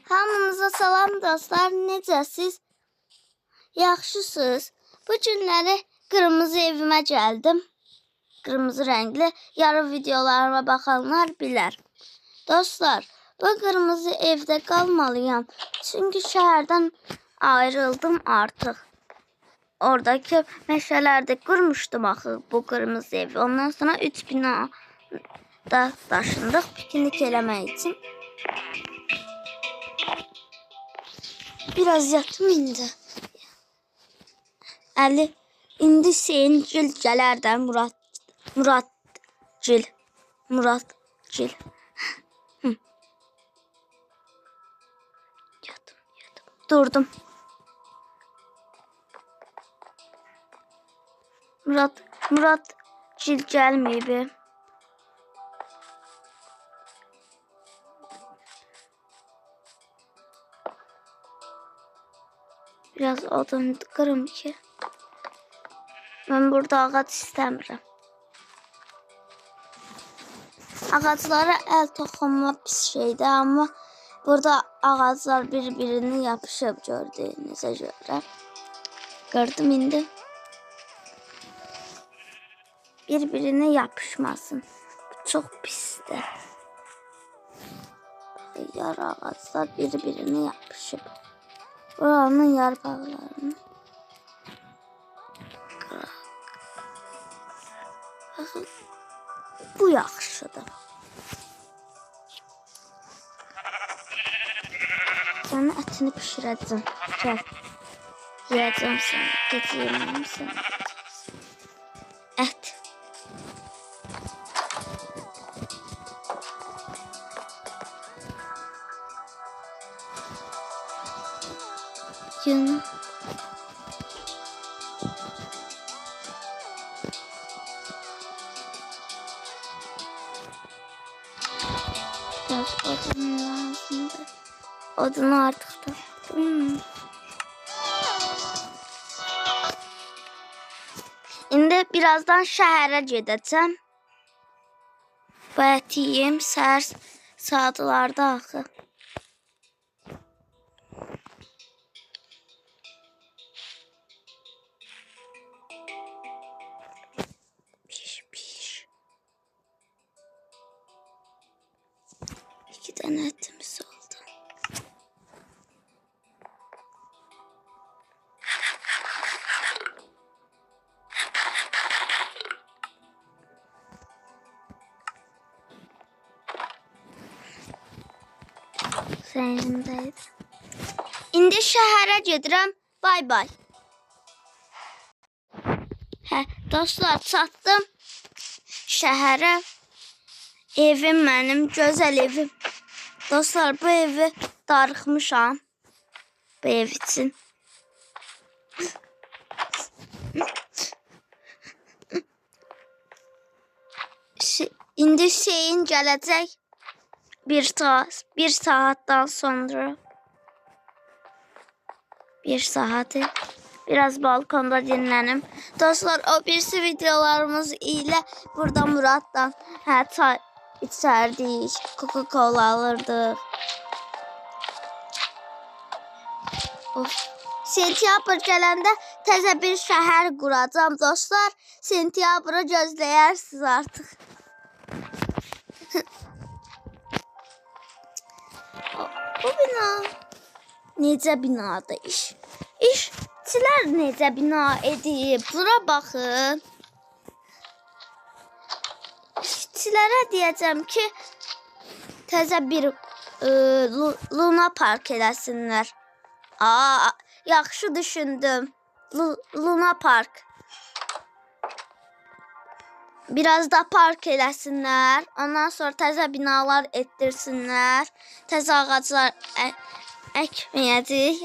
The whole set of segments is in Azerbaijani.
Hamınıza salam dostlar, necəsiz? Yaxşısınız? Bu günləri qırmızı evimə gəldim. Qırmızı rəngli yarı videolarıma baxanlar bilər. Dostlar, bu qırmızı evdə qalmalıyam. Çünki şəhərdən ayrıldım artıq. Oradakı meşələrdə qurmuşdum axı bu qırmızı evi. Ondan sonra 3 bina da daşındıq piknik eləmək üçün. Biraz yatım indi. Əli indi Seyincil gələr də Muratgil. Yatım. Durdum. Muratgil gəlməyib. Biraz odun qırım ki. Mən burada ağac istəmirəm. Ağaclara əl toxunma pis şeydir, amma burada ağaclar bir-birini yapışıb gördüyünüzə görə. Qırdım indi. Bir-birini yapışmasın. Bu çox pisdir. Yar ağaclar bir-birini yapışıb. Buranın yarpaqlarını qıraq. Baxın, bu yaxşıdır. Sənin ətini pişirəcəm. Gəl, yiyəcəm səni, gecə yeməyim səni. Ət. Yun. Biraz odun lazımdır. Odunu artıq tapdım. İndi birazdan şəhərə gedəcəm. Bu əti yeyim, səhər saatlarda axı. İki tane etimiz oldu. Seninindeydi. İndi şəhərə gedirəm. Bay bay. Dostlar, çatdım şəhərə. Evim mənim, gözəl evim. Dostlar, bu evi darıxmışam. Bu ev için. İndi Şeyin gələcək bir saatdan sonra. Bir saati. Biraz balkonda dinlənim. Dostlar, o birisi videolarımız ilə burada Murat'dan çay içərdik, Coca-Cola alırdıq. Sentyabr gələndə təzə bir şəhər quracam dostlar. Sentyabrı gözləyərsiniz artıq. Bu bina necə binadır iş? İşçilər necə bina edib? Bura baxın. İşçilərə deyəcəm ki, təzə bir Luna Park eləsinlər. Yaxşı düşündüm. Luna Park. Biraz da park eləsinlər. Ondan sonra təzə binalar etdirsinlər. Təzə ağaclar əkməyəcək.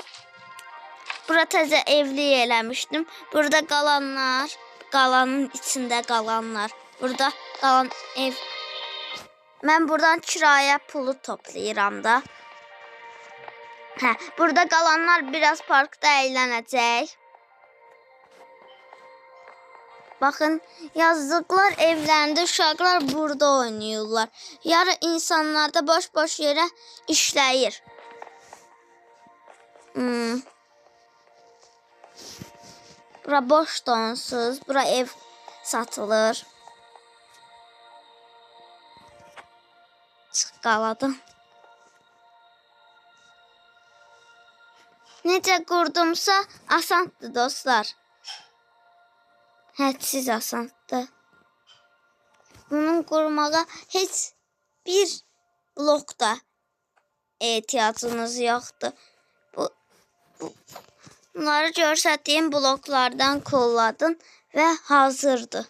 Bura təzə evli eləmişdim. Burada qalanlar, qalanın içində qalanlar. Burada qalan ev. Mən buradan kirayə pulu toplayıram da. Burada qalanlar biraz parkda əylənəcək. Baxın, yazdıqlar evlərində uşaqlar burada oynayırlar. Yarı insanlar da boş-boş yerə işləyir. Bura boş donsuz. Bura ev satılır. Çıxqaladım. Necə qurdumsa asandır dostlar. Hədsiz asandır. Bunun qurmağa heç bir blokda ehtiyacınız yoxdur. Bunları göstərdiyim bloklardan kolladın və hazırdır.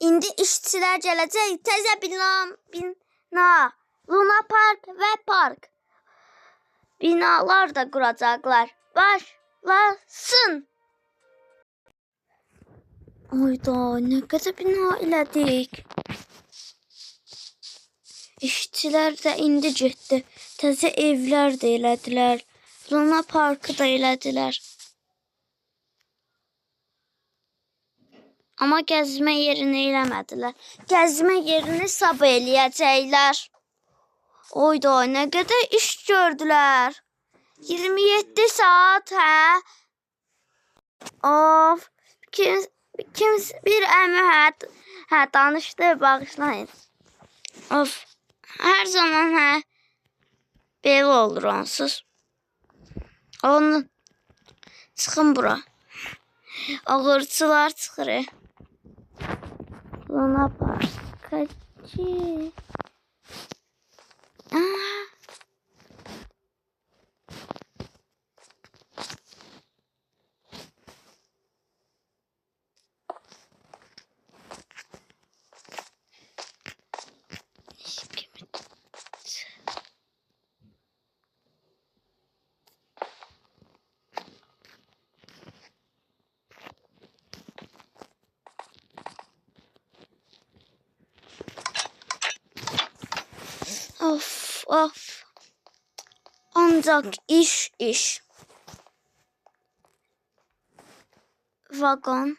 İndi işçilər gələcək. Təzə bina, Luna Park və park. Binalar da quracaqlar. Başlasın. Oyda, nə qədər bina elədik. İşçilər də indi getdi. Təzə evlər də elədilər. Luna Parkı da elədilər. Amma gəzmə yerini eləmədilər. Gəzmə yerini sabah eləyəcəklər. Oyda, nə qədər iş gördülər. 27 saat, hə? Of, bir əmi danışdı, bağışlayın. Of, hər zaman belə olur onsuz. Onu çıxın bura. Ağırçılar çıxır. Luna Park'a Of. Ancak iş. Vagon.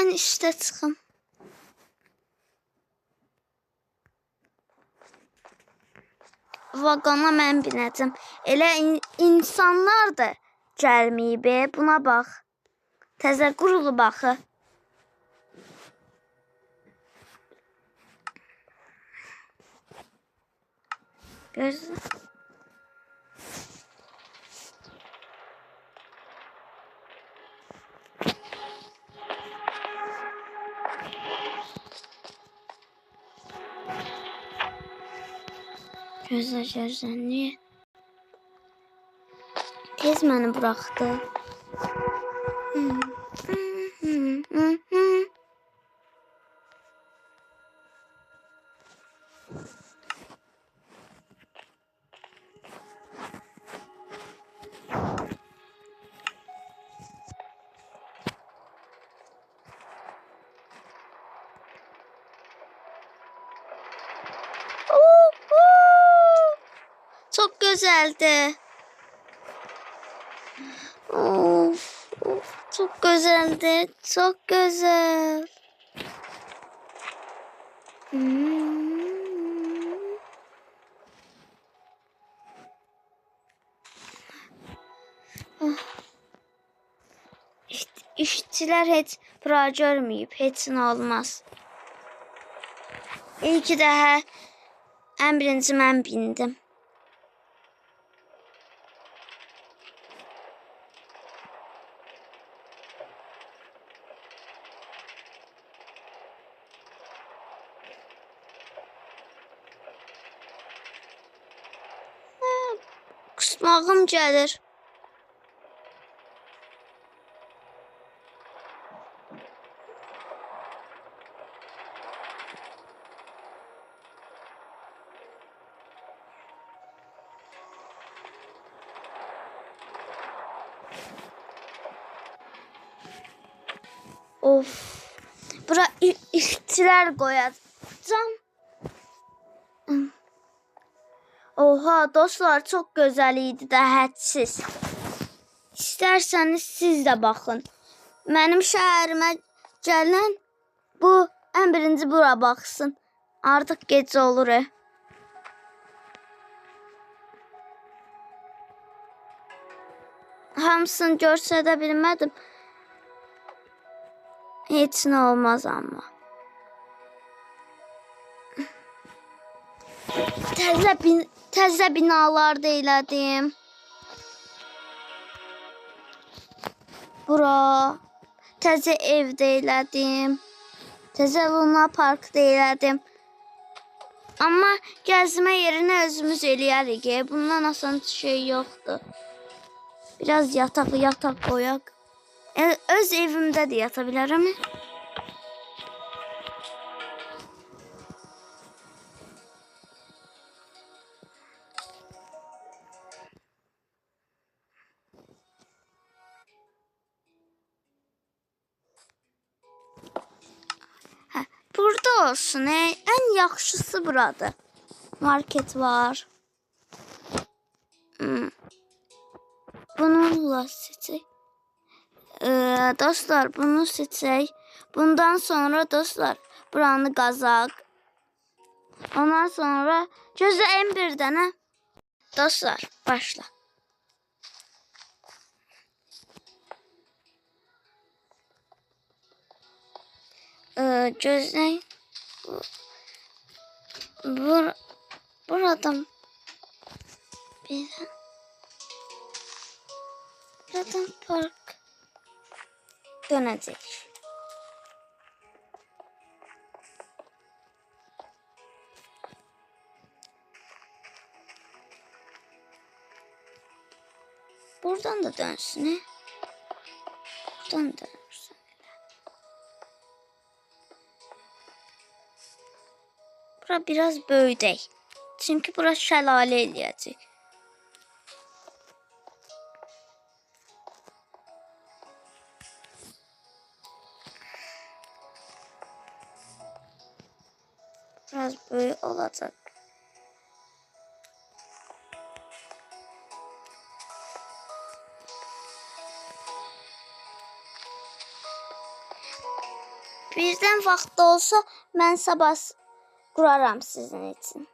Ən üstə çıxım. Vagona mən binəcəm. Elə insanlar da gəlməyib. Buna bax. Təzə qurulu baxı. Gözlə. Niyə? Tez məni buraxdı. Çok güzeldi. Of, çok güzeldi. Çok güzel. İşçiler heç bura görməyib, heç nə olmaz. İyi ki daha ən birinci mən bindim. Kusmağım gəlir. Of. Bura işçiler koyacağım. Oha dostlar, çok güzel idi də hədsiz. İstərsəniz siz də baxın. Mənim şəhərimə gələn bu En birinci bura baksın. Artık gece olur. Hamısını göstərə bilmədim. Heç nə olmaz amma. Təzə binalar da elədim. Bura. Təzə ev də elədim. Təzə Luna Park da elədim. Amma gəzmə yerini özümüz eləyərik. Bundan asan şey yoxdur. Biraz yataq qoyaq. Öz evimdə də yata bilərəm. Burada olsun. En yaxşısı buradır. Market var. Bununla seçək. Dostlar, bunu seçək. Bundan sonra dostlar, buranı qazaq. Ondan sonra gözləyin bir dənə. Dostlar, başla. Gözləyin. Buradan buradan park dönəcək. Buradan da dönsün. Buradan da dönsün. Bura biraz böyüdək. Çünki bura şəlalə eləyəcək. Biraz böyük olacaq. Birdən vaxt olsa mən sabah quraram sizin için.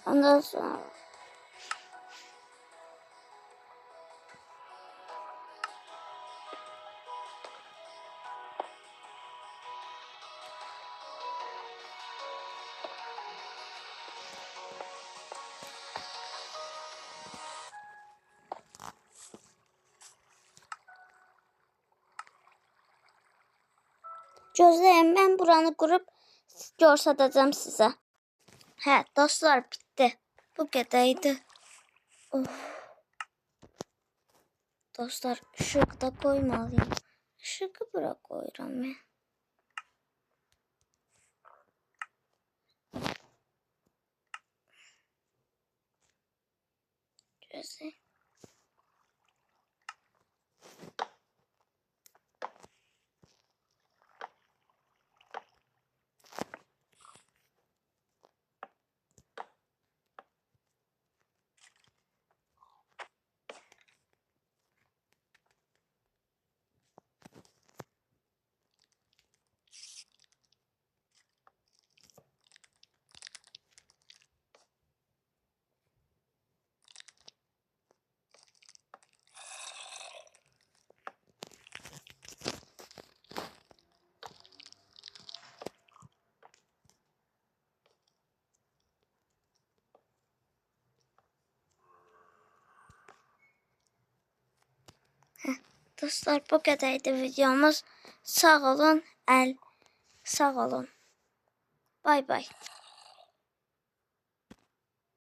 Ondan sonra gözləyin, mən buranı qurub göstərəcəm sizə. Hə, dostlar, bitti. Bu qədər idi. Dostlar, ışığı da koymalıyım. Işığı bura koyuram mən. Gözləyin. Dostlar, bu qədərdir videomuz. Sağ olun. Sağ olun. Bay bay.